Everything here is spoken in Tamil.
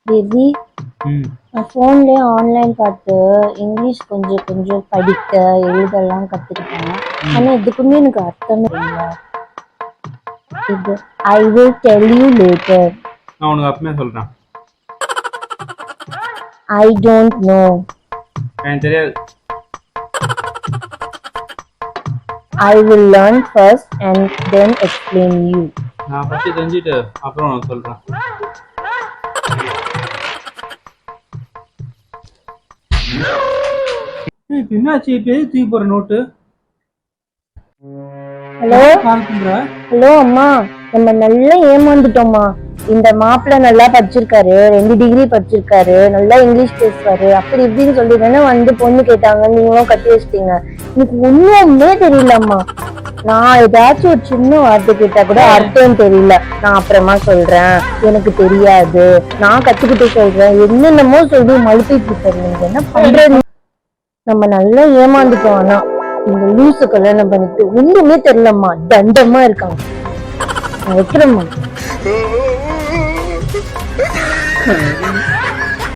பேபி ம் நான் ஃபோன்லேயே ஆன்லைன் பார்த்து இங்கிலீஷ் கொஞ்சம் கொஞ்சம் படிக்க எழுதலாம் கற்றுக்கிட்டேன். ஆனால் எதுக்குமே எனக்கு அர்த்தமே இல்லை. இது I will tell you later. நான் உனக்கு அப்பமே சொல்கிறேன். I don't know. எனக்கு தெரியாது. I will learn first and then explain you. நான் ஃபஸ்ட்டு தெரிஞ்சுட்டு அப்புறம் உனக்கு சொல்கிறேன். இப்போ என்னாச்சு? இப்போ எது தூக்கி போகிற நோட்டு? ஹலோ கால் பண்ணுற? ஹலோ அம்மா, நம்ம நல்லா ஏமாந்துட்டோம்மா. இந்த மாப்பிள்ள நல்லா படிச்சிருக்காரு, 2 டிகிரி படிச்சிருக்காரு, நல்லா இங்கிலீஷ் பேசுவாரு, அப்படி இப்படின்னு சொல்லிட்டு வந்து பொண்ணு கேட்டாங்க, நீங்களும் கட்டி வச்சிட்டீங்க. எனக்கு ஒண்ணுமே தெரியலம்மா. நான் ஏதாச்சும் ஒரு சின்ன வார்த்தை கேட்டா கூட அர்த்தம் தெரியல. நான் அப்புறமா சொல்றேன், எனக்கு தெரியாது, நான் கத்துக்கிட்டு சொல்றேன், என்னென்னமோ சொல்லி மழுப்பிட்டு இருக்காரு. நீங்க என்ன பண்றது? நம்ம நல்லா ஏமாந்துட்டோம். ஆனா இந்த லூசு கல்யாணம் பண்ணிட்டு ஒண்ணுமே தெரியலம்மா, தண்டமா இருக்காங்க. நான் வைக்கிறேம்மா.